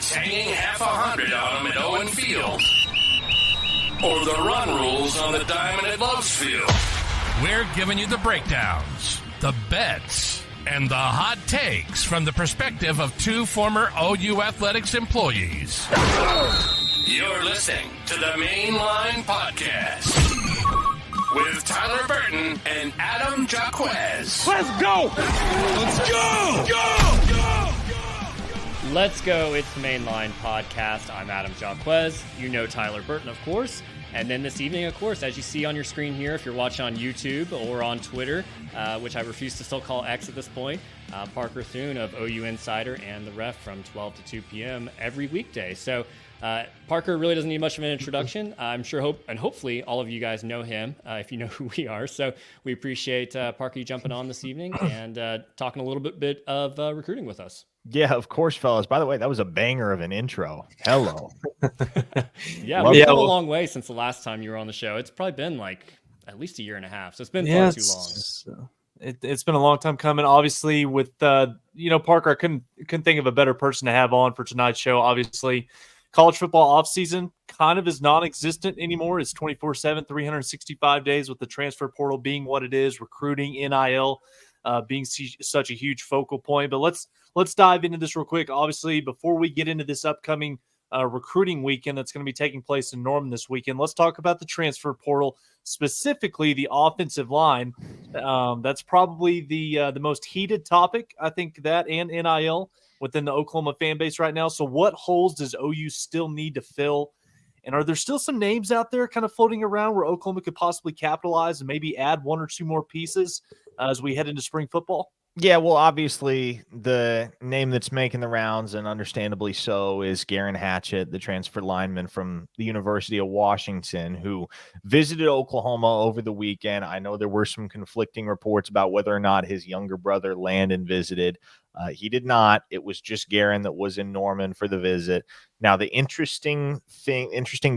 It's hanging half 100 on them at Owen Field. Or the run rules on the diamond at Lowe's Field. We're giving you the breakdowns, the bets, and the hot takes from the perspective of two former OU Athletics employees. You're listening to the Mainline Podcast with Tyler Burton and Adam Jacquez. Let's go! Let's go! Go! Go! Let's go. It's the Mainline Podcast. I'm Adam Jacquez. You know Tyler Burton, of course. And then this evening, of course, as you see on your screen here, if you're watching on YouTube or on Twitter, which I refuse to still call X at this point, Parker Thune of OUInsider and The Ref from 12 to 2 p.m. every weekday. So Parker really doesn't need much of an introduction. I'm sure, hopefully all of you guys know him if you know who we are. So we appreciate Parker you jumping on this evening and talking a little bit of recruiting with us. Yeah, of course, fellas. By the way, that was a banger of an intro. Hello. Yeah, we've come a long way since the last time you were on the show. It's probably been like at least a year and a half. So it's been far too long. It's been a long time coming. Obviously, with Parker, I couldn't think of a better person to have on for tonight's show. Obviously, college football offseason kind of is non-existent anymore. It's 24/7, 365 days with the transfer portal being what it is, recruiting, NIL being such a huge focal point. But let's dive into this real quick. Obviously, before we get into this upcoming recruiting weekend that's going to be taking place in Norman this weekend, let's talk about the transfer portal, specifically the offensive line. That's probably the most heated topic, I think, that and NIL within the Oklahoma fan base right now. So what holes does OU still need to fill? And are there still some names out there kind of floating around where Oklahoma could possibly capitalize and maybe add one or two more pieces as we head into spring football? Yeah, well, obviously the name that's making the rounds, and understandably so, is Garen Hatchett, the transfer lineman from the University of Washington, who visited Oklahoma over the weekend. I know there were some conflicting reports about whether or not his younger brother Landon visited. He did not. It was just Garen that was in Norman for the visit. Now, the interesting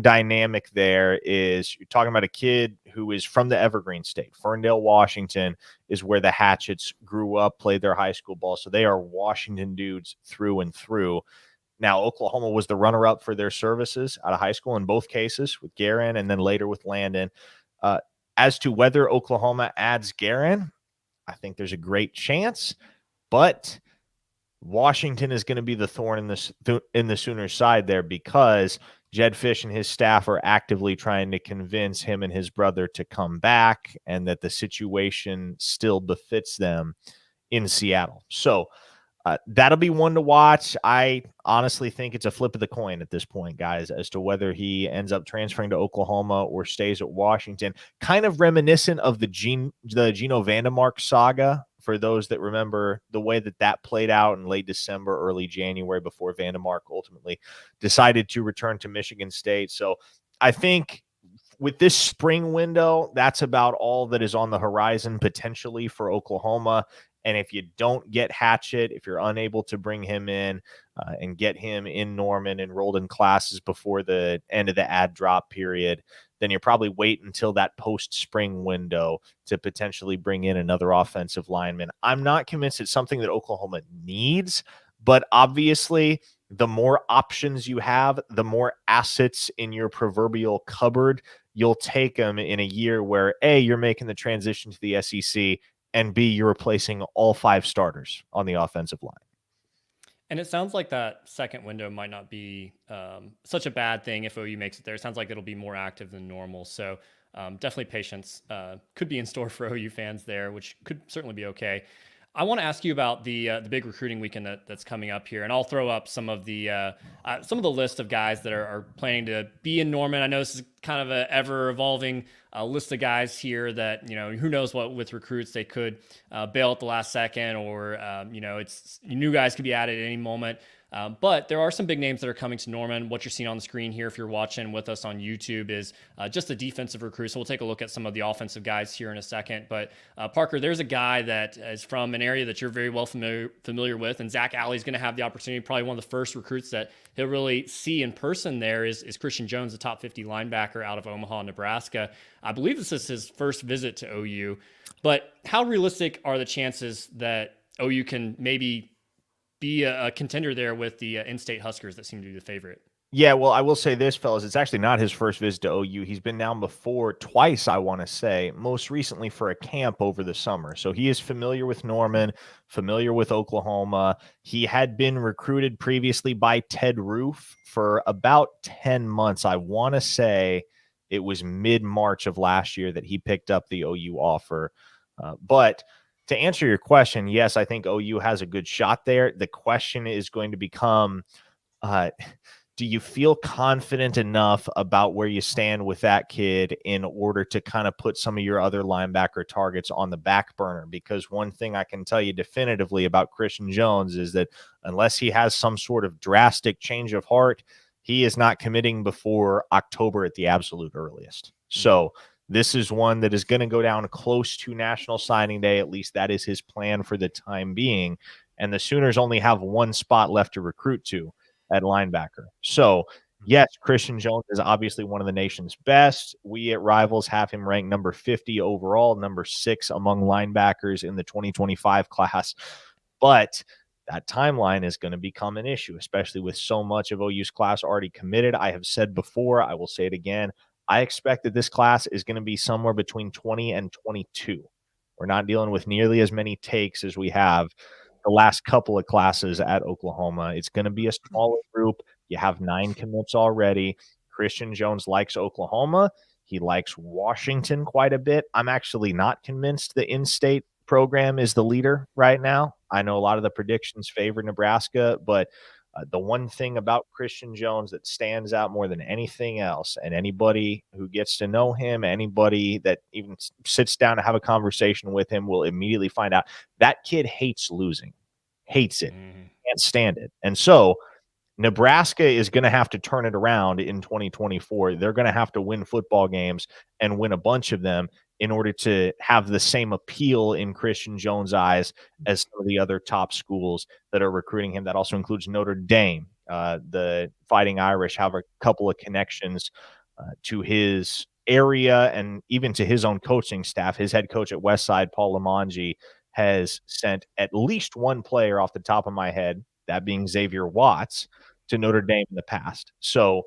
dynamic there is you're talking about a kid who is from the Evergreen State. Ferndale, Washington is where the Hatchets grew up, played their high school ball. So they are Washington dudes through and through. Now, Oklahoma was the runner-up for their services out of high school in both cases with Garen and then later with Landon. As to whether Oklahoma adds Garen, I think there's a great chance, but Washington is going to be the thorn in the Sooners' side there because Jed Fish and his staff are actively trying to convince him and his brother to come back and that the situation still befits them in Seattle. So that'll be one to watch. I honestly think it's a flip of the coin at this point, guys, as to whether he ends up transferring to Oklahoma or stays at Washington. Kind of reminiscent of the Gino Vandemark saga, for those that remember the way that played out in late December, early January, before Vandemark ultimately decided to return to Michigan State. So I think with this spring window, that's about all that is on the horizon potentially for Oklahoma. And if you don't get Hatchett, if you're unable to bring him in and get him in Norman, enrolled in classes before the end of the ad drop period, then you probably wait until that post-spring window to potentially bring in another offensive lineman. I'm not convinced it's something that Oklahoma needs, but obviously the more options you have, the more assets in your proverbial cupboard, you'll take them in a year where A, you're making the transition to the SEC, and B, you're replacing all 5 starters on the offensive line. And it sounds like that second window might not be such a bad thing if OU makes it there. It sounds like it'll be more active than normal. So definitely patience could be in store for OU fans there, which could certainly be okay. I want to ask you about the big recruiting weekend that's coming up here, and I'll throw up some of the list of guys that are planning to be in Norman. I know this is kind of an ever-evolving list of guys here that, who knows what with recruits they could bail at the last second, or it's new guys could be added at any moment. But there are some big names that are coming to Norman. What you're seeing on the screen here, if you're watching with us on YouTube, is just the defensive recruits. So we'll take a look at some of the offensive guys here in a second. But Parker, there's a guy that is from an area that you're very well familiar with, and Zach Alley's going to have the opportunity. Probably one of the first recruits that he'll really see in person there is Christian Jones, the top 50 linebacker out of Omaha, Nebraska. I believe this is his first visit to OU. But how realistic are the chances that OU can maybe be a contender there with the in-state Huskers that seem to be the favorite. Yeah, well, I will say this, fellas. It's actually not his first visit to OU. He's been down before twice, I want to say, most recently for a camp over the summer. So he is familiar with Norman, familiar with Oklahoma. He had been recruited previously by Ted Roof for about 10 months. I want to say it was mid-March of last year that he picked up the OU offer. But to answer your question, yes, I think OU has a good shot there. The question is going to become, do you feel confident enough about where you stand with that kid in order to kind of put some of your other linebacker targets on the back burner? Because one thing I can tell you definitively about Christian Jones is that unless he has some sort of drastic change of heart, he is not committing before October at the absolute earliest. So this is one that is going to go down close to National Signing Day. At least that is his plan for the time being. And the Sooners only have one spot left to recruit to at linebacker. So, yes, Christian Jones is obviously one of the nation's best. We at Rivals have him ranked number 50 overall, number 6 among linebackers in the 2025 class. But that timeline is going to become an issue, especially with so much of OU's class already committed. I have said before, I will say it again, I expect that this class is going to be somewhere between 20 and 22. We're not dealing with nearly as many takes as we have the last couple of classes at Oklahoma. It's going to be a smaller group. You have 9 commits already. Christian Jones likes Oklahoma. He likes Washington quite a bit. I'm actually not convinced the in-state program is the leader right now. I know a lot of the predictions favor Nebraska, but the one thing about Christian Jones that stands out more than anything else, and anybody who gets to know him, anybody that even sits down to have a conversation with him will immediately find out that kid hates losing, hates it, can't stand it. And so Nebraska is going to have to turn it around in 2024. They're going to have to win football games and win a bunch of them in order to have the same appeal in Christian Jones' eyes as some of the other top schools that are recruiting him. That also includes Notre Dame. The Fighting Irish have a couple of connections to his area and even to his own coaching staff. His head coach at Westside, Paul Lamongi, has sent at least one player off the top of my head, that being Xavier Watts, to Notre Dame in the past. So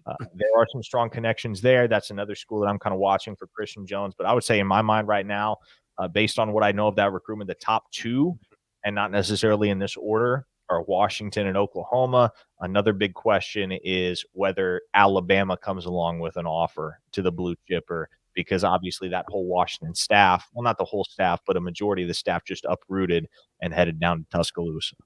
there are some strong connections there. That's another school that I'm kind of watching for Christian Jones. But I would say in my mind right now, based on what I know of that recruitment, the top 2, and not necessarily in this order, are Washington and Oklahoma. Another big question is whether Alabama comes along with an offer to the blue chipper, because obviously that whole Washington staff, well, not the whole staff, but a majority of the staff just uprooted and headed down to Tuscaloosa.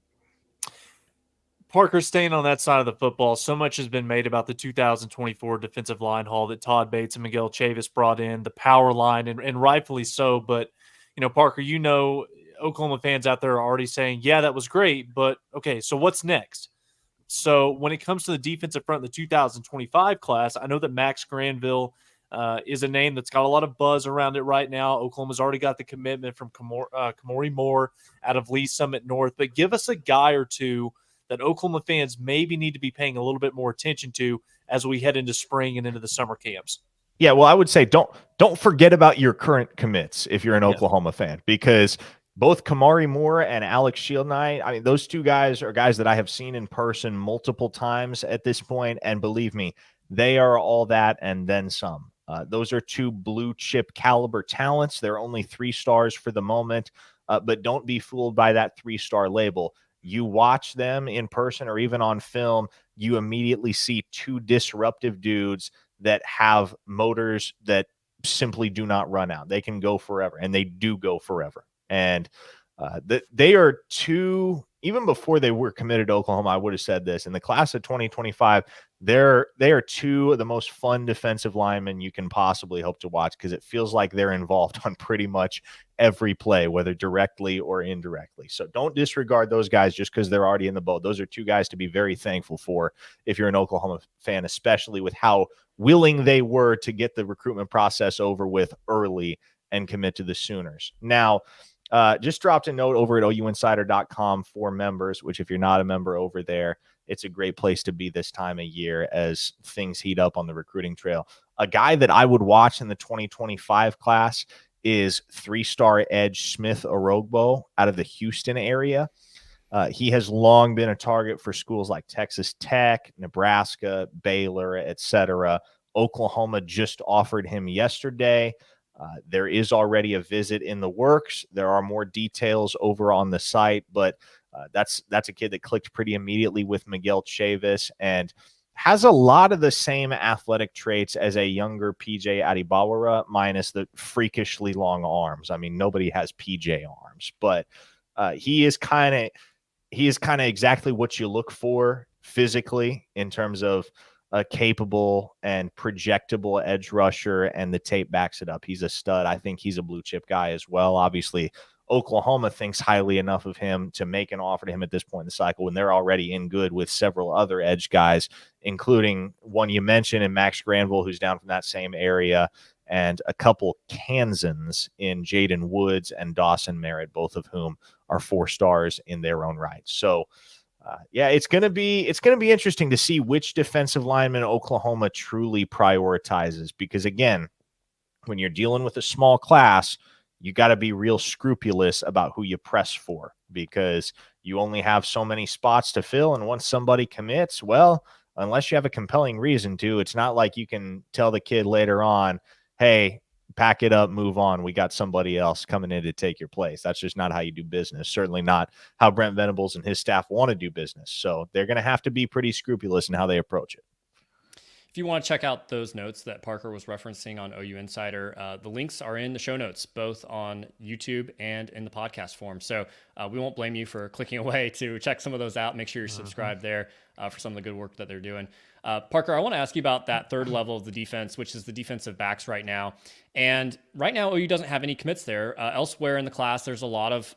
Parker, staying on that side of the football, so much has been made about the 2024 defensive line haul that Todd Bates and Miguel Chavis brought in, the power line, and rightfully so. But, Parker, Oklahoma fans out there are already saying, yeah, that was great, but okay, so what's next? So when it comes to the defensive front of the 2025 class, I know that Max Granville is a name that's got a lot of buzz around it right now. Oklahoma's already got the commitment from Kamori Moore out of Lee Summit North, but give us a guy or two that Oklahoma fans maybe need to be paying a little bit more attention to as we head into spring and into the summer camps. Yeah, well, I would say don't forget about your current commits if you're an Oklahoma fan, because both Kamari Moore and Alex Shieldnight, I mean, those two guys are guys that I have seen in person multiple times at this point, and believe me, they are all that and then some. Those are 2 blue chip caliber talents. They're only 3 stars for the moment, but don't be fooled by that 3-star label. You watch them in person or even on film, you immediately see 2 disruptive dudes that have motors that simply do not run out. They can go forever, and they do go forever. And they are 2, even before they were committed to Oklahoma, I would have said this. In the class of 2025, they are 2 of the most fun defensive linemen you can possibly hope to watch, because it feels like they're involved on pretty much every play, whether directly or indirectly. So don't disregard those guys just because they're already in the boat. Those are 2 guys to be very thankful for if you're an Oklahoma fan, especially with how willing they were to get the recruitment process over with early and commit to the Sooners. Now, just dropped a note over at OUInsider.com for members, which if you're not a member over there, it's a great place to be this time of year as things heat up on the recruiting trail. A guy that I would watch in the 2025 class is 3-star edge Smith Orogbo out of the Houston area. He has long been a target for schools like Texas Tech, Nebraska, Baylor, etc. Oklahoma just offered him yesterday. There is already a visit in the works. There are more details over on the site, but that's a kid that clicked pretty immediately with Miguel Chavis and has a lot of the same athletic traits as a younger PJ Adibawara, minus the freakishly long arms. I mean, nobody has PJ arms, but he is kind of exactly what you look for physically in terms of a capable and projectable edge rusher, and the tape backs it up. He's a stud. I think he's a blue chip guy as well. Obviously, Oklahoma thinks highly enough of him to make an offer to him at this point in the cycle when they're already in good with several other edge guys, including one you mentioned in Max Granville, who's down from that same area, and a couple Kansans in Jaden Woods and Dawson Merritt, both of whom are 4 stars in their own right. So, it's going to be interesting to see which defensive lineman Oklahoma truly prioritizes, because again, when you're dealing with a small class, you got to be real scrupulous about who you press for, because you only have so many spots to fill. And once somebody commits, well, unless you have a compelling reason to, it's not like you can tell the kid later on, hey, pack it up, move on. We got somebody else coming in to take your place. That's just not how you do business. Certainly not how Brent Venables and his staff want to do business. So they're going to have to be pretty scrupulous in how they approach it. If you want to check out those notes that Parker was referencing on OU Insider, the links are in the show notes, both on YouTube and in the podcast form. So we won't blame you for clicking away to check some of those out. Make sure you're subscribed there for some of the good work that they're doing. Parker, I want to ask you about that third level of the defense, which is the defensive backs right now. And right now, OU doesn't have any commits there. Elsewhere in the class, there's a lot of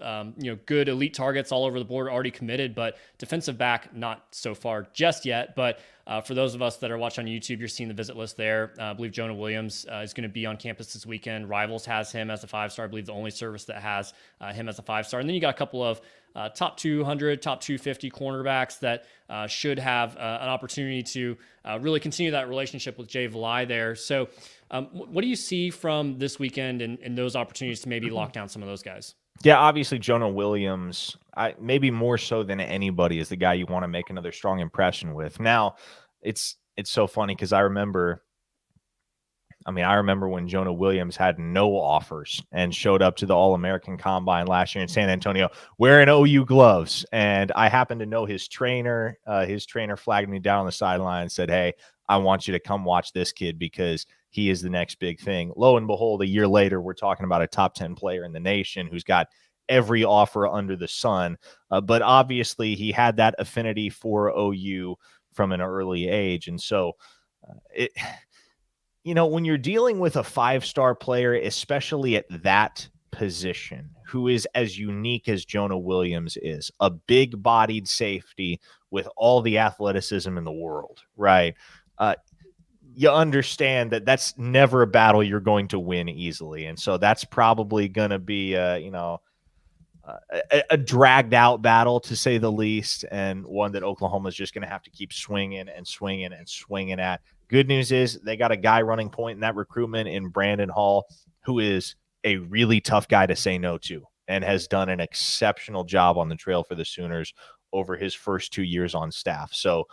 good elite targets all over the board already committed, but defensive back not so far just yet. But for those of us that are watching on YouTube, you're seeing the visit list there. I believe Jonah Williams is going to be on campus this weekend. Rivals has him as a 5-star. I believe the only service that has him as a 5-star. And then you got a couple of top 200, top 250 cornerbacks that should have an opportunity to really continue that relationship with Jay Valai there. So what do you see from this weekend and those opportunities to maybe lock down some of those guys? Yeah, obviously Jonah Williams, maybe more so than anybody, is the guy you want to make another strong impression with. Now, it's so funny because I remember when Jonah Williams had no offers and showed up to the All-American Combine last year in San Antonio wearing OU gloves. And I happened to know his trainer. His trainer flagged me down on the sideline and said, hey, I want you to come watch this kid because he is the next big thing. Lo and behold, a year later, we're talking about a top 10 player in the nation who's got every offer under the sun. But obviously he had that affinity for OU from an early age. And so when you're dealing with a 5-star player, especially at that position, who is as unique as Jonah Williams is, a big-bodied safety with all the athleticism in the world, right? You understand that that's never a battle you're going to win easily. And so that's probably going to be, a dragged out battle, to say the least, and one that Oklahoma is just going to have to keep swinging and swinging and swinging at. Good news is they got a guy running point in that recruitment in Brandon Hall, who is a really tough guy to say no to and has done an exceptional job on the trail for the Sooners over his first 2 years on staff. So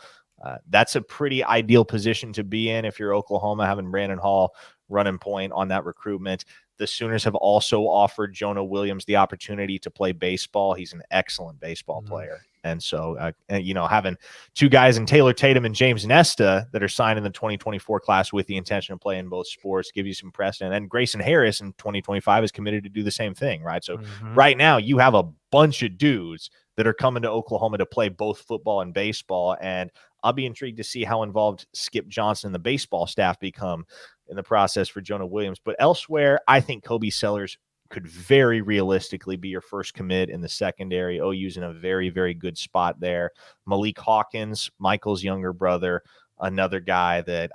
that's a pretty ideal position to be in if you're Oklahoma, having Brandon Hall running point on that recruitment. The Sooners have also offered Jonah Williams the opportunity to play baseball. He's an excellent baseball player. And so, having two guys in Taylor Tatum and James Nesta that are signed in the 2024 class with the intention of playing both sports give you some precedent. And Grayson Harris in 2025 is committed to do the same thing, right? So right now you have a bunch of dudes that are coming to Oklahoma to play both football and baseball. And I'll be intrigued to see how involved Skip Johnson and the baseball staff become in the process for Jonah Williams. But elsewhere, I think Kobe Sellers could very realistically be your first commit in the secondary. OU's in a very, very good spot there. Malik Hawkins, Michael's younger brother, another guy that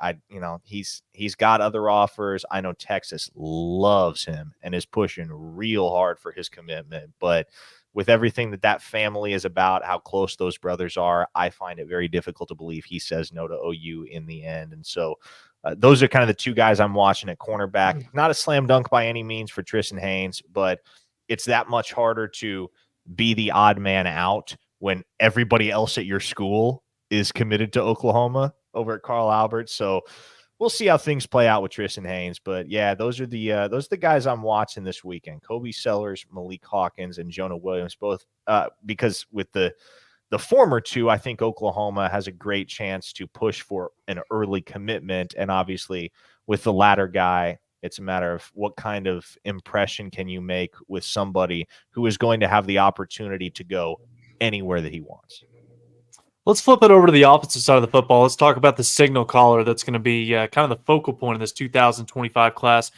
he's got other offers. I know Texas loves him and is pushing real hard for his commitment. But with everything that family is about, how close those brothers are, I find it very difficult to believe he says no to OU in the end. And so those are kind of the two guys I'm watching at cornerback. Not a slam dunk by any means for Tristan Haynes, but it's that much harder to be the odd man out when everybody else at your school is committed to Oklahoma over at Carl Albert. So we'll see how things play out with Tristan Haynes. But yeah, those are the guys I'm watching this weekend. Kobe Sellers, Malik Hawkins, and Jonah Williams, both because with the former two, I think Oklahoma has a great chance to push for an early commitment. And obviously with the latter guy, it's a matter of what kind of impression can you make with somebody who is going to have the opportunity to go anywhere that he wants. Let's flip it over to the offensive side of the football. Let's talk about the signal caller that's going to be kind of the focal point of this 2025 class.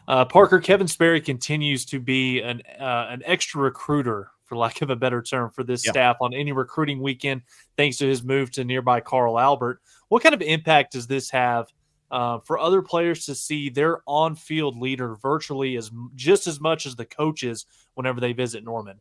Parker, Kevin Sperry continues to be an extra recruiter, for lack of a better term, for this staff on any recruiting weekend, thanks to his move to nearby Carl Albert. What kind of impact does this have for other players to see their on-field leader virtually just as much as the coaches whenever they visit Norman?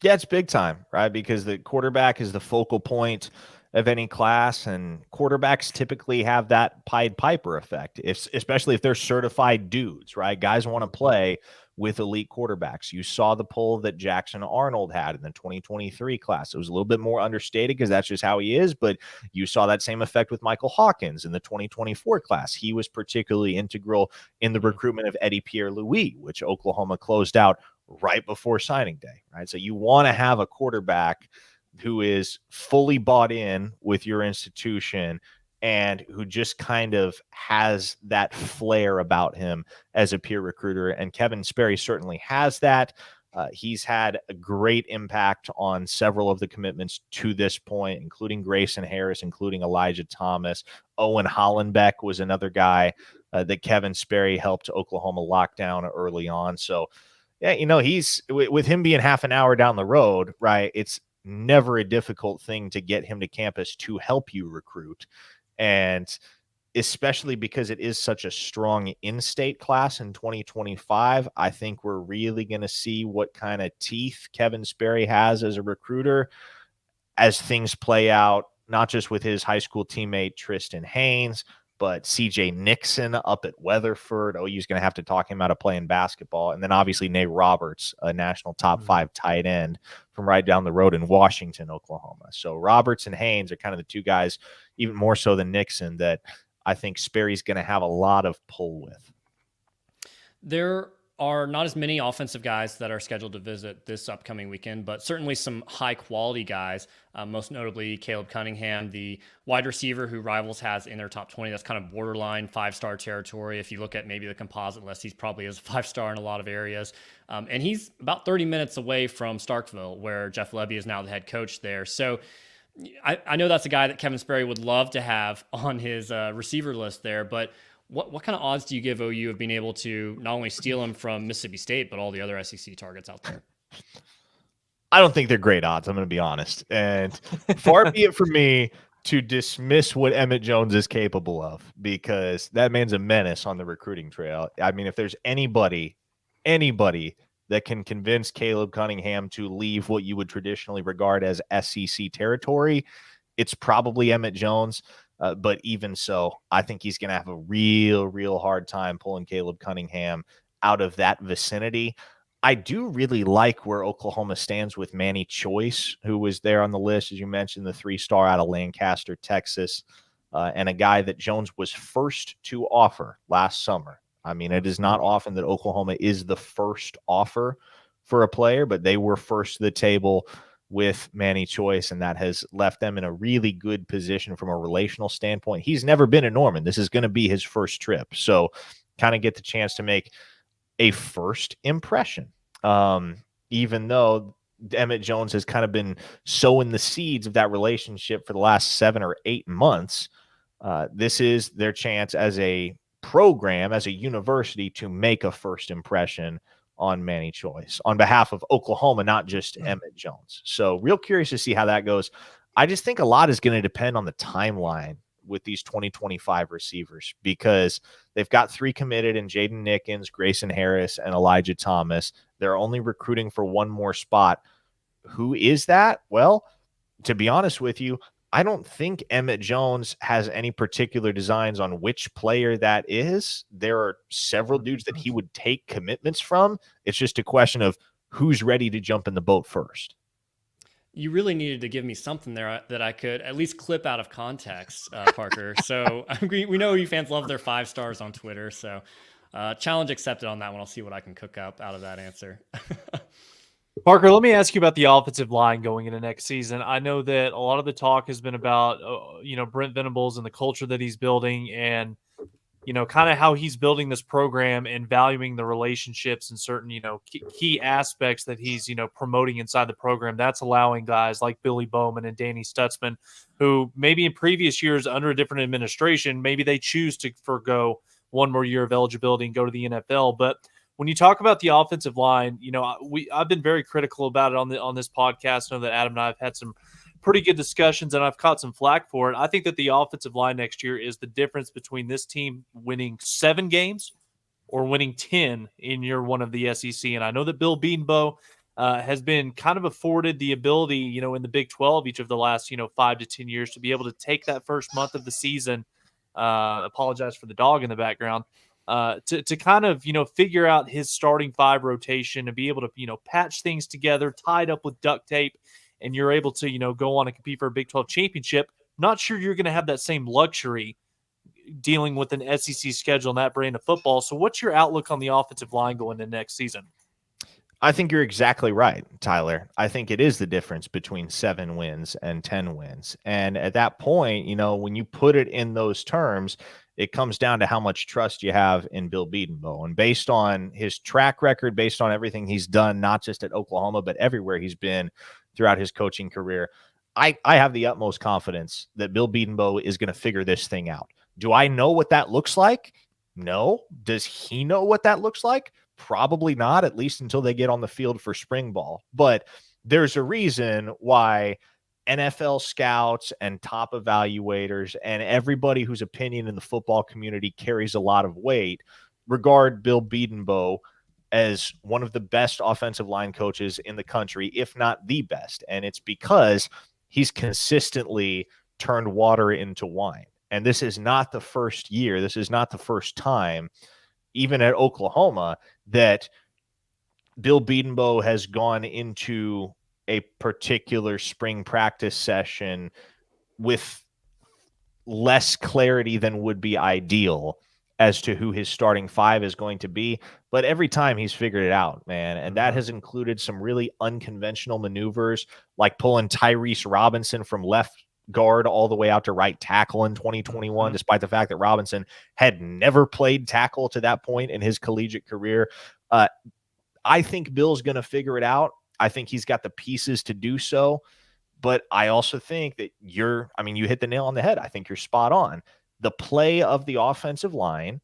Yeah, it's big time, right? Because the quarterback is the focal point of any class, and quarterbacks typically have that Pied Piper effect, especially if they're certified dudes, right? Guys want to play with elite quarterbacks. You saw the pull that Jackson Arnold had in the 2023 class. It was a little bit more understated because that's just how he is, but you saw that same effect with Michael Hawkins in the 2024 class. He was particularly integral in the recruitment of Eddie Pierre-Louis, which Oklahoma closed out right before signing day, right? So you want to have a quarterback who is fully bought in with your institution and who just kind of has that flair about him as a peer recruiter. And Kevin Sperry certainly has that. He's had a great impact on several of the commitments to this point, including Grayson Harris, including Elijah Thomas. Owen Hollenbeck was another guy that Kevin Sperry helped Oklahoma lock down early on. So, yeah, you know, he's with him being half an hour down the road, right? It's never a difficult thing to get him to campus to help you recruit. And especially because it is such a strong in-state class in 2025, I think we're really going to see what kind of teeth Kevin Sperry has as a recruiter as things play out, not just with his high school teammate Tristan Haynes, but CJ Nixon up at Weatherford. OU's going to have to talk him out of playing basketball. And then obviously Nate Roberts, a national top 5 tight end from right down the road in Washington, Oklahoma. So Roberts and Haynes are kind of the two guys, even more so than Nixon, that I think Sperry's going to have a lot of pull with. There are not as many offensive guys that are scheduled to visit this upcoming weekend, but certainly some high quality guys, most notably Caleb Cunningham, the wide receiver who Rivals has in their top 20. That's kind of borderline 5-star territory. If you look at maybe the composite list, he's probably is a 5-star in a lot of areas. And he's about 30 minutes away from Starkville, where Jeff Lebby is now the head coach there. So I know that's a guy that Kevin Sperry would love to have on his receiver list there, but what kind of odds do you give OU of being able to not only steal him from Mississippi State, but all the other SEC targets out there? I don't think they're great odds, I'm going to be honest. And far be it from me to dismiss what Emmett Jones is capable of, because that man's a menace on the recruiting trail. I mean, if there's anybody that can convince Caleb Cunningham to leave what you would traditionally regard as SEC territory, it's probably Emmett Jones. But even so, I think he's going to have a real hard time pulling Caleb Cunningham out of that vicinity. I do really like where Oklahoma stands with Manny Choice, who was there on the list, as you mentioned, the 3-star out of Lancaster, Texas, and a guy that Jones was first to offer last summer. I mean, it is not often that Oklahoma is the first offer for a player, but they were first to the table with Manny Choice, and that has left them in a really good position from a relational standpoint. He's never been in Norman. This is going to be his first trip. So kind of get the chance to make a first impression. Even though Emmett Jones has kind of been sowing the seeds of that relationship for the last 7 or 8 months, this is their chance as a program, as a university, to make a first impression on Manny Choice on behalf of Oklahoma, not just Emmett Jones. So real curious to see how that goes. I just think a lot is going to depend on the timeline with these 2025 receivers, because they've got 3 committed in Jaden Nickens, Grayson Harris, and Elijah Thomas. They're only recruiting for 1 more spot. Who is that? Well, to be honest with you, I don't think Emmett Jones has any particular designs on which player that is. There are several dudes that he would take commitments from. It's just a question of who's ready to jump in the boat first. You really needed to give me something there that I could at least clip out of context, Parker. So we know you fans love their 5 stars on Twitter. So challenge accepted on that one. I'll see what I can cook up out of that answer. Parker, let me ask you about the offensive line going into next season. I know that a lot of the talk has been about, Brent Venables and the culture that he's building and, kind of how he's building this program and valuing the relationships and certain, key aspects that he's, promoting inside the program. That's allowing guys like Billy Bowman and Danny Stutzman, who maybe in previous years under a different administration, maybe they choose to forego one more year of eligibility and go to the NFL. But when you talk about the offensive line, I've been very critical about it on this podcast. I know that Adam and I have had some pretty good discussions, and I've caught some flack for it. I think that the offensive line next year is the difference between this team winning 7 games or winning 10 in year one of the SEC. And I know that Bill Bedenbaugh has been kind of afforded the ability, in the Big 12 each of the last, 5 to 10 years to be able to take that first month of the season. Apologize for the dog in the background. To kind of, figure out his starting 5 rotation and be able to, patch things together, tied up with duct tape, and you're able to, go on and compete for a Big 12 championship. Not sure you're going to have that same luxury dealing with an SEC schedule and that brand of football. So what's your outlook on the offensive line going into next season? I think you're exactly right, Tyler. I think it is the difference between 7 wins and 10 wins. And at that point, when you put it in those terms, it comes down to how much trust you have in Bill Bedenbaugh. And based on his track record, based on everything he's done, not just at Oklahoma, but everywhere he's been throughout his coaching career, I have the utmost confidence that Bill Bedenbaugh is going to figure this thing out. Do I know what that looks like? No. Does he know what that looks like? Probably not, at least until they get on the field for spring ball. But there's a reason why NFL scouts and top evaluators and everybody whose opinion in the football community carries a lot of weight regard Bill Bedenbaugh as one of the best offensive line coaches in the country, if not the best. And it's because he's consistently turned water into wine. And this is not the first year. This is not the first time, even at Oklahoma, that Bill Bedenbaugh has gone into a particular spring practice session with less clarity than would be ideal as to who his starting 5 is going to be. But every time he's figured it out, man. And that has included some really unconventional maneuvers, like pulling Tyrese Robinson from left guard all the way out to right tackle in 2021, despite the fact that Robinson had never played tackle to that point in his collegiate career. I think Bill's going to figure it out. I think he's got the pieces to do so. But I also think that you hit the nail on the head. I think you're spot on. The play of the offensive line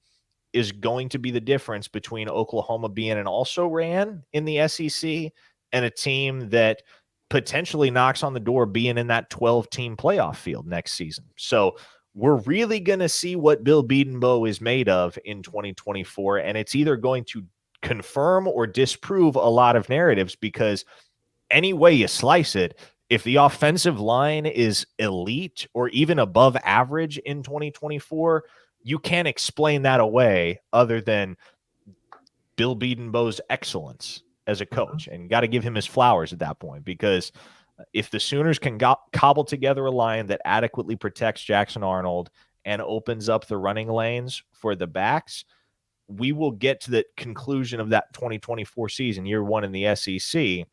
is going to be the difference between Oklahoma being an also-ran in the SEC and a team that potentially knocks on the door being in that 12-team playoff field next season. So we're really going to see what Bill Bedenbaugh is made of in 2024, and it's either going to confirm or disprove a lot of narratives, because any way you slice it, if the offensive line is elite or even above average in 2024, you can't explain that away other than Bill Bedenbaugh's excellence as a coach. And got to give him his flowers at that point, because if the Sooners can cobble together a line that adequately protects Jackson Arnold and opens up the running lanes for the backs, we will get to the conclusion of that 2024 season, year 1 in the SEC,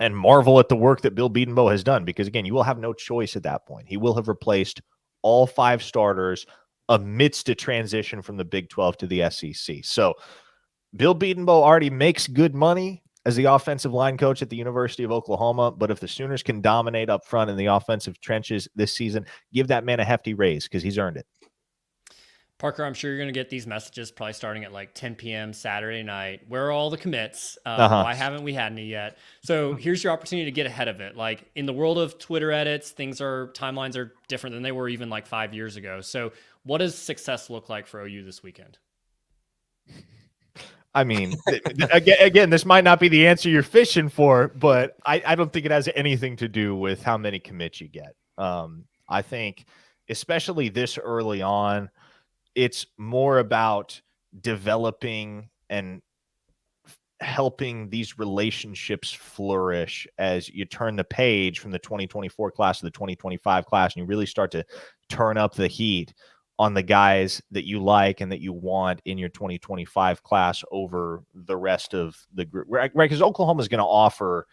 and marvel at the work that Bill Bedenbaugh has done, because, again, you will have no choice at that point. He will have replaced all 5 starters amidst a transition from the Big 12 to the SEC. So Bill Bedenbaugh already makes good money as the offensive line coach at the University of Oklahoma, but if the Sooners can dominate up front in the offensive trenches this season, give that man a hefty raise, because he's earned it. Parker, I'm sure you're going to get these messages probably starting at like 10 p.m. Saturday night. Where are all the commits? Why haven't we had any yet? So here's your opportunity to get ahead of it. Like, in the world of Twitter edits, timelines are different than they were even like 5 years ago. So what does success look like for OU this weekend? I mean, again, this might not be the answer you're fishing for, but I don't think it has anything to do with how many commits you get. I think, especially this early on, it's more about developing and helping these relationships flourish as you turn the page from the 2024 class to the 2025 class, and you really start to turn up the heat on the guys that you like and that you want in your 2025 class over the rest of the group, right? Because Oklahoma is going to offer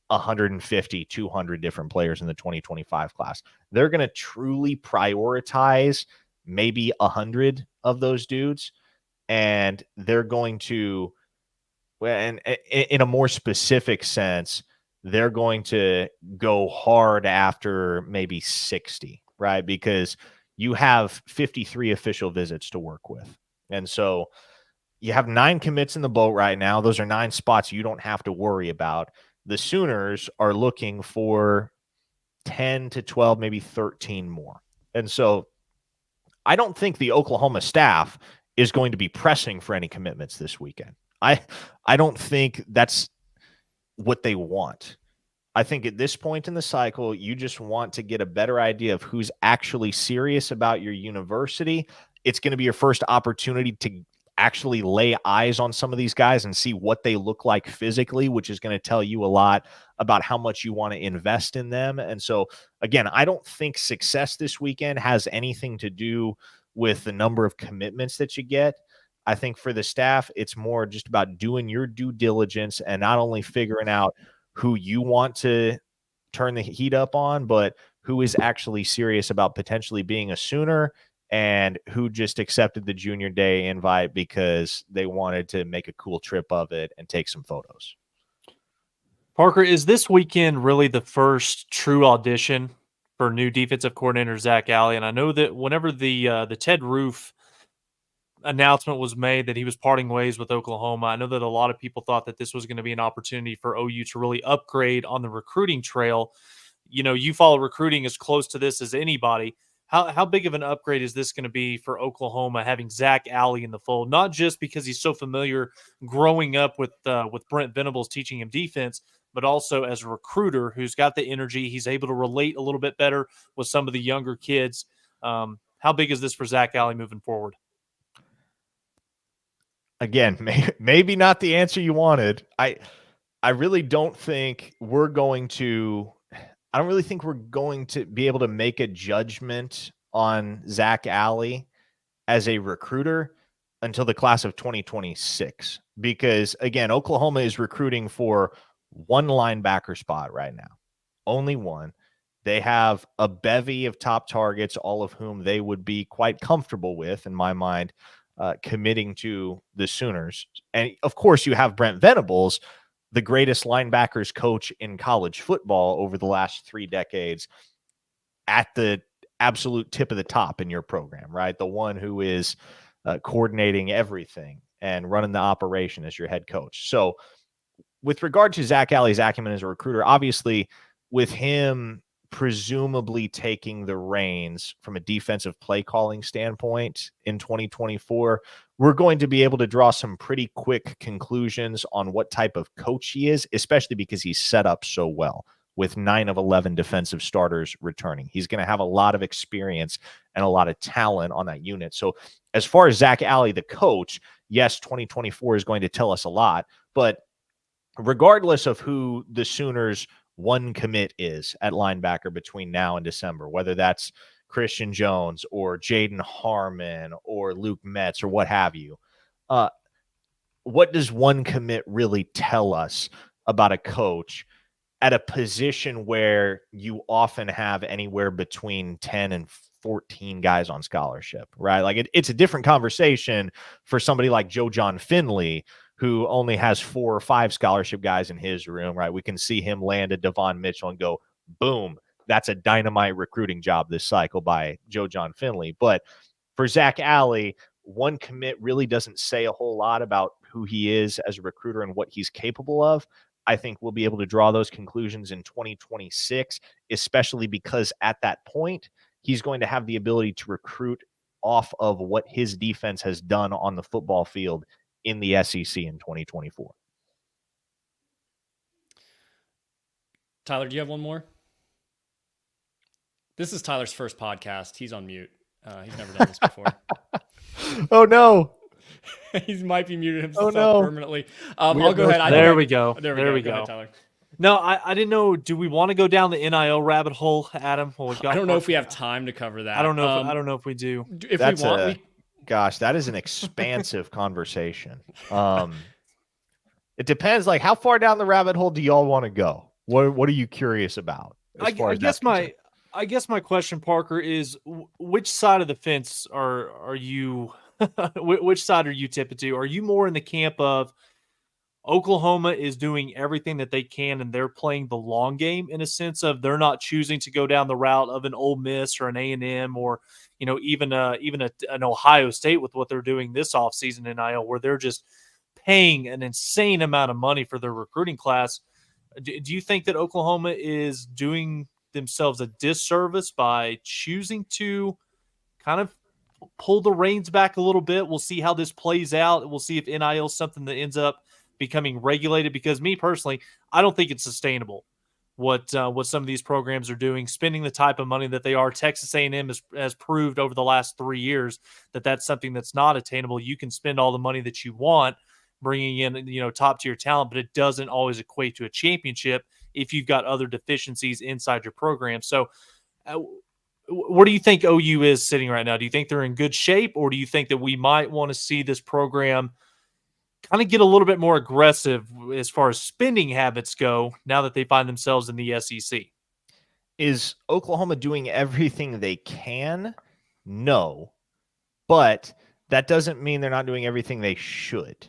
150, 200 different players in the 2025 class. They're going to truly prioritize maybe 100 of those dudes, and they're going to, and in a more specific sense, they're going to go hard after maybe 60, right? Because you have 53 official visits to work with. And so you have 9 commits in the boat right now. Those are 9 spots you don't have to worry about. The Sooners are looking for 10 to 12, maybe 13 more. And so I don't think the Oklahoma staff is going to be pressing for any commitments this weekend. I don't think that's what they want. I think at this point in the cycle, you just want to get a better idea of who's actually serious about your university. It's going to be your first opportunity to actually lay eyes on some of these guys and see what they look like physically, which is going to tell you a lot about how much you want to invest in them. And so, again, I don't think success this weekend has anything to do with the number of commitments that you get. I think for the staff, it's more just about doing your due diligence and not only figuring out who you want to turn the heat up on, but who is actually serious about potentially being a Sooner and who just accepted the junior day invite because they wanted to make a cool trip of it and take some photos. Parker, is this weekend really the first true audition for new defensive coordinator Zach Alley? And I know that whenever the Ted Roof announcement was made that he was parting ways with Oklahoma, I know that a lot of people thought that this was going to be an opportunity for OU to really upgrade on the recruiting trail. You know, you follow recruiting as close to this as anybody. How big of an upgrade is this going to be for Oklahoma having Zach Alley in the fold? Not just because he's so familiar growing up with Brent Venables teaching him defense, but also as a recruiter who's got the energy. He's able to relate a little bit better with some of the younger kids. How big is this for Zach Alley moving forward? Again, maybe not the answer you wanted. I really don't think we're going to. I don't really think we're going to be able to make a judgment on Zach Alley as a recruiter until the class of 2026. Because, again, Oklahoma is recruiting for one linebacker spot right now. Only one. They have a bevy of top targets, all of whom they would be quite comfortable with, in my mind, committing to the Sooners. And, of course, you have Brent Venables, the greatest linebackers coach in college football over the last 3 decades, at the absolute tip of the top in your program, right? The one who is coordinating everything and running the operation as your head coach. So with regard to Zach Alley's acumen as a recruiter, obviously with him presumably taking the reins from a defensive play calling standpoint in 2024, we're going to be able to draw some pretty quick conclusions on what type of coach he is, especially because he's set up so well with 9 of 11 defensive starters returning. He's going to have a lot of experience and a lot of talent on that unit. So as far as Zach Alley, the coach, yes, 2024 is going to tell us a lot, but regardless of who the Sooners' one commit is at linebacker between now and December, whether that's Christian Jones or Jaden Harmon or Luke Metz or what have you, what does one commit really tell us about a coach at a position where you often have anywhere between 10 and 14 guys on scholarship, right? Like it's a different conversation for somebody like Joe John Finley, who only has 4 or 5 scholarship guys in his room, right? We can see him land a Devon Mitchell and go, boom, that's a dynamite recruiting job this cycle by Joe John Finley. But for Zach Alley, one commit really doesn't say a whole lot about who he is as a recruiter and what he's capable of. I think we'll be able to draw those conclusions in 2026, especially because at that point, he's going to have the ability to recruit off of what his defense has done on the football field in the SEC in 2024. Tyler, do you have one more? This is Tyler's first podcast. He's on mute. He's never done this before. Oh, no. He might be muted himself no. permanently. I'll go ahead. There we go. There we go. Go ahead, Tyler. No, I didn't know. Do we want to go down the NIL rabbit hole, Adam? Well, I don't know if we have time to cover that. I don't know if we do. If we want, gosh, that is an expansive conversation. It depends. Like, how far down the rabbit hole do y'all want to go? What are you curious about? I guess my question, Parker, is which side of the fence are you? Which side are you tipping to? Are you more in the camp of Oklahoma is doing everything that they can and they're playing the long game, in a sense of they're not choosing to go down the route of an Ole Miss or an A&M or even an Ohio State with what they're doing this offseason in NIL, where they're just paying an insane amount of money for their recruiting class? Do you think that Oklahoma is doing themselves a disservice by choosing to kind of pull the reins back a little bit? We'll see how this plays out. We'll see if NIL is something that ends up becoming regulated, because me personally, I don't think it's sustainable what some of these programs are doing, spending the type of money that they are. Texas A&M has proved over the last 3 years that that's something that's not attainable. You can spend all the money that you want bringing in top tier talent, but it doesn't always equate to a championship if you've got other deficiencies inside your program. So where do you think OU is sitting right now? Do you think they're in good shape, or do you think that we might want to see this program kind of get a little bit more aggressive as far as spending habits go now that they find themselves in the SEC? Is Oklahoma doing everything they can? No, but that doesn't mean they're not doing everything they should.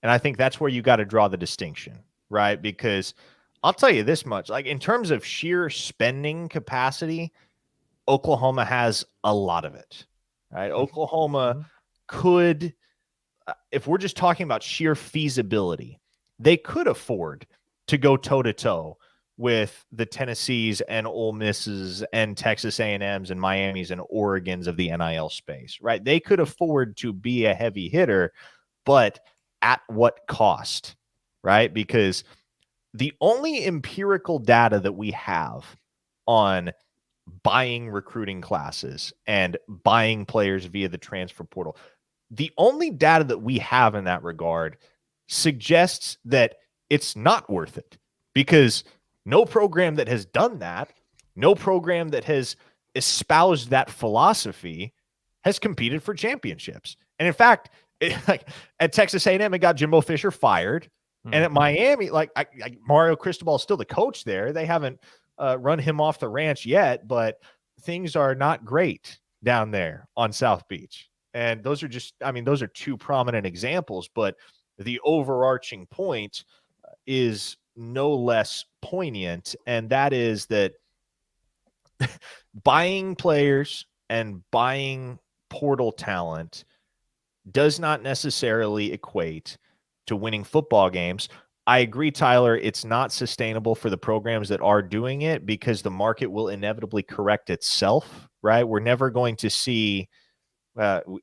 And I think that's where you got to draw the distinction, right? Because I'll tell you this much, like in terms of sheer spending capacity, Oklahoma has a lot of it, right? Oklahoma could, if we're just talking about sheer feasibility, they could afford to go toe-to-toe with the Tennessees and Ole Misses and Texas A&Ms and Miamis and Oregons of the NIL space, right? They could afford to be a heavy hitter, but at what cost, right? Because the only empirical data that we have on buying recruiting classes and buying players via the transfer portal, the only data that we have in that regard suggests that it's not worth it, because no program that has done that, no program that has espoused that philosophy has competed for championships. And in fact, at Texas A&M, it got Jimbo Fisher fired. And at Miami, Mario Cristobal is still the coach there. They haven't run him off the ranch yet, but things are not great down there on South Beach. And those are two prominent examples, but the overarching point is no less poignant. And that is that buying players and buying portal talent does not necessarily equate to winning football games. I agree, Tyler, it's not sustainable for the programs that are doing it, because the market will inevitably correct itself, right? We're never going to see,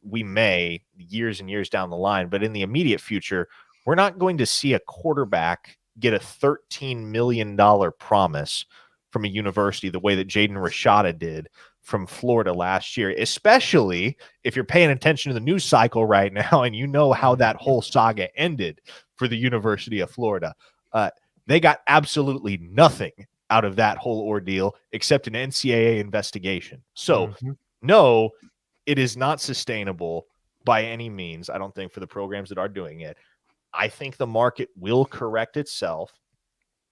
we may years and years down the line, but in the immediate future, we're not going to see a quarterback get a $13 million promise from a university the way that Jaden Rashada did from Florida last year, especially if you're paying attention to the news cycle right now and you know how that whole saga ended for the University of Florida. They got absolutely nothing out of that whole ordeal except an NCAA investigation. So, no, it is not sustainable by any means, I don't think, for the programs that are doing it. I think the market will correct itself.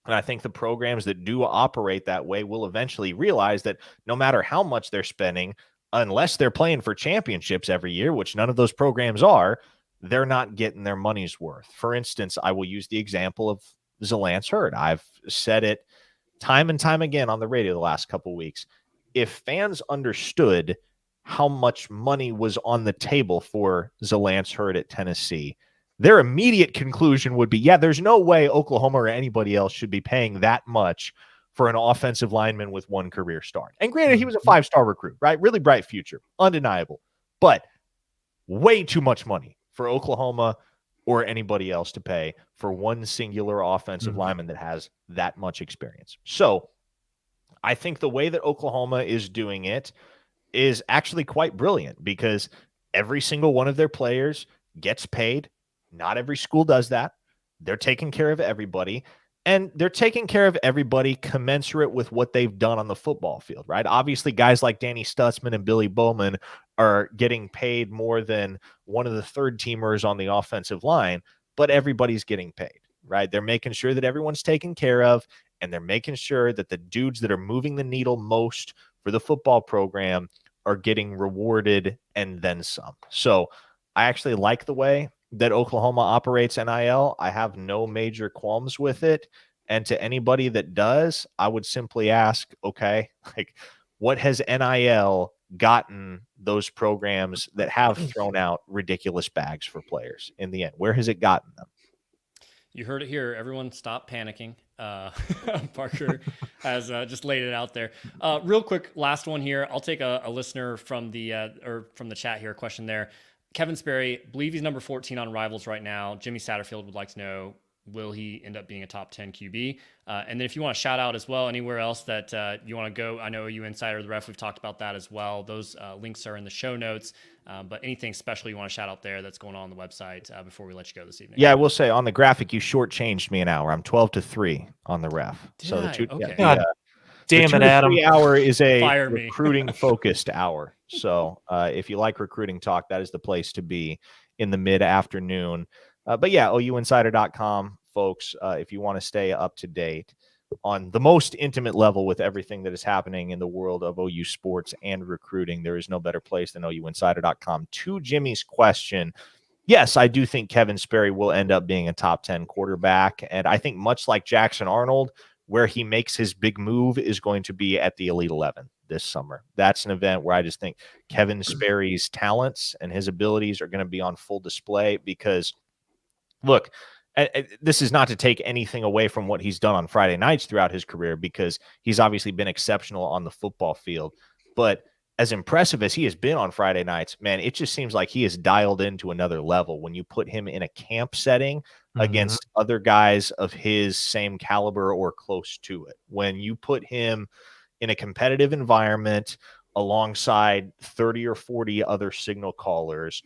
And I think the programs that do operate that way will eventually realize that no matter how much they're spending, unless they're playing for championships every year, which none of those programs are, they're not getting their money's worth. For instance, I will use the example of Zalance Hurd. I've said it time and time again on the radio the last couple of weeks. If fans understood how much money was on the table for Zalance Hurd at Tennessee, their immediate conclusion would be, yeah, there's no way Oklahoma or anybody else should be paying that much for an offensive lineman with one career start. And granted, he was a 5-star recruit, right? Really bright future, undeniable. But way too much money for Oklahoma or anybody else to pay for one singular offensive lineman that has that much experience. So I think the way that Oklahoma is doing it is actually quite brilliant, because every single one of their players gets paid. Not every school does that. They're taking care of everybody. And they're taking care of everybody commensurate with what they've done on the football field, right? Obviously, guys like Danny Stutzman and Billy Bowman are getting paid more than one of the third teamers on the offensive line, but everybody's getting paid, right? They're making sure that everyone's taken care of, and they're making sure that the dudes that are moving the needle most for the football program are getting rewarded and then some. So I actually like the way that Oklahoma operates NIL. I have no major qualms with it. And to anybody that does, I would simply ask, okay, like, what has NIL gotten those programs that have thrown out ridiculous bags for players in the end? Where has it gotten them? You heard it here. Everyone stop panicking. Parker has just laid it out there. Real quick, last one here. I'll take a listener from the chat here, a question there. Kevin Sperry, believe he's number 14 on Rivals right now. Jimmy Satterfield would like to know, will he end up being a top 10 QB? And then if you want to shout out as well, anywhere else that you want to go, I know OUInsider, the ref, we've talked about that as well. Those links are in the show notes. But anything special you want to shout out there that's going on the website before we let you go this evening? Yeah, I will say on the graphic, you shortchanged me an hour. I'm 12-3 on the ref. Damn it, Adam. 3 hour is a recruiting focused hour. So if you like recruiting talk, that is the place to be in the mid-afternoon. But yeah, OUInsider.com, folks, if you want to stay up to date on the most intimate level with everything that is happening in the world of OU sports and recruiting, there is no better place than OUInsider.com. To Jimmy's question, yes, I do think Kevin Sperry will end up being a top 10 quarterback. And I think much like Jackson Arnold, where he makes his big move is going to be at the Elite 11 this summer. That's an event where I just think Kevin Sperry's talents and his abilities are going to be on full display because, look, this is not to take anything away from what he's done on Friday nights throughout his career because he's obviously been exceptional on the football field. But as impressive as he has been on Friday nights, man, it just seems like he is dialed into another level when you put him in a camp setting against other guys of his same caliber or close to it. When you put him in a competitive environment alongside 30 or 40 other signal callers,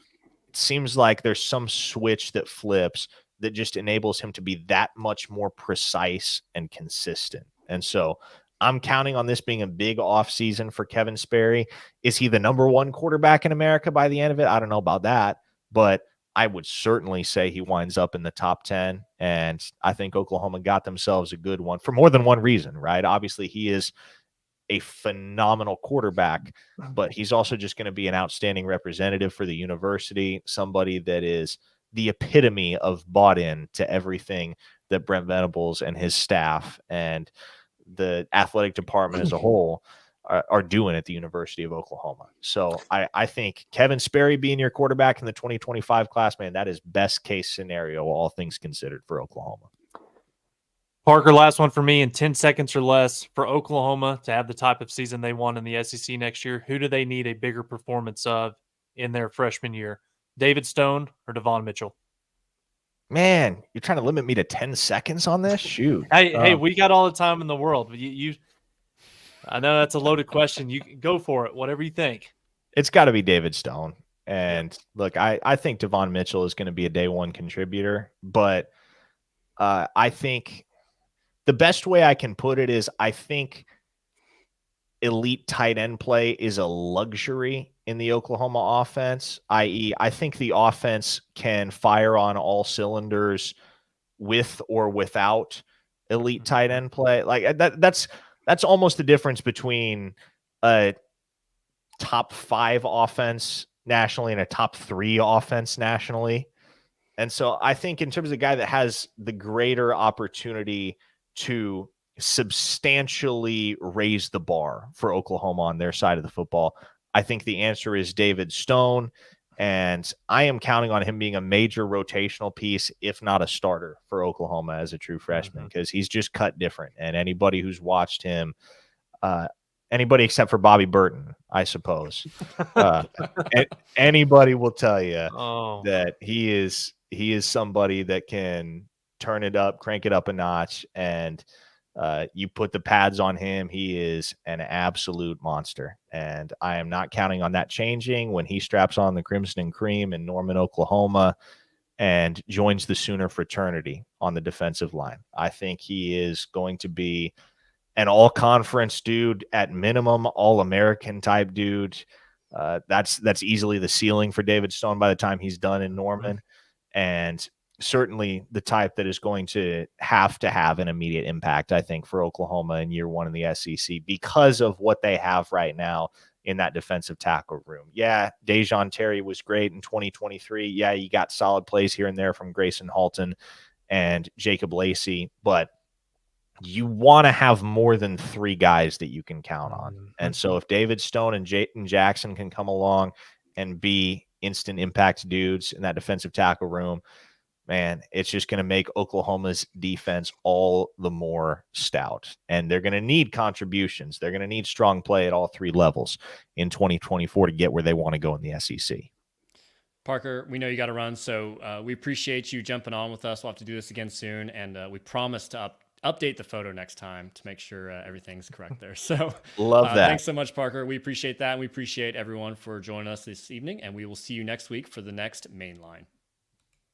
it seems like there's some switch that flips that just enables him to be that much more precise and consistent. And so I'm counting on this being a big offseason for Kevin Sperry. Is he the number one quarterback in America by the end of it? I don't know about that, but I would certainly say he winds up in the top 10. And I think Oklahoma got themselves a good one for more than one reason, right? Obviously, he is a phenomenal quarterback, but he's also just going to be an outstanding representative for the university, somebody that is the epitome of bought in to everything that Brent Venables and his staff and the athletic department as a whole are doing at the University of Oklahoma. So I think Kevin Sperry being your quarterback in the 2025 class, man, that is best case scenario, all things considered, for Oklahoma. Parker, last one for me in 10 seconds or less. For Oklahoma to have the type of season they want in the SEC next year, who do they need a bigger performance of in their freshman year? David Stone or Devon Mitchell? Man, you're trying to limit me to 10 seconds on this? Shoot. Hey, we got all the time in the world. I know that's a loaded question. You go for it, whatever you think. It's got to be David Stone. And look, I think Devon Mitchell is going to be a day one contributor, but I think the best way I can put it is I think elite tight end play is a luxury in the Oklahoma offense, i.e., I think the offense can fire on all cylinders with or without elite tight end play. Like that's almost the difference between a top 5 offense nationally and a top 3 offense nationally. And so I think in terms of the guy that has the greater opportunity to substantially raise the bar for Oklahoma on their side of the football, I think the answer is David Stone. And I am counting on him being a major rotational piece, if not a starter for Oklahoma as a true freshman, because he's just cut different. And anybody who's watched him, anybody except for Bobby Burton, I suppose, anybody will tell you that he is somebody that can turn it up, crank it up a notch, and You put the pads on him, he is an absolute monster. And I am not counting on that changing when he straps on the Crimson and Cream in Norman, Oklahoma, and joins the Sooner fraternity on the defensive line. I think he is going to be an all-conference dude, at minimum, all-American type dude. That's easily the ceiling for David Stone by the time he's done in Norman. And certainly the type that is going to have an immediate impact, I think, for Oklahoma in year one in the SEC because of what they have right now in that defensive tackle room. Yeah, Dejon Terry was great in 2023. Yeah, you got solid plays here and there from Grayson Halton and Jacob Lacey, but you want to have more than 3 guys that you can count on. And so if David Stone and Jayton Jackson can come along and be instant impact dudes in that defensive tackle room, man, it's just going to make Oklahoma's defense all the more stout. And they're going to need contributions. They're going to need strong play at all 3 levels in 2024 to get where they want to go in the SEC. Parker, we know you got to run, so we appreciate you jumping on with us. We'll have to do this again soon, and we promise to update the photo next time to make sure everything's correct there. So love that. Thanks so much, Parker. We appreciate that, and we appreciate everyone for joining us this evening, and we will see you next week for the next Main Line.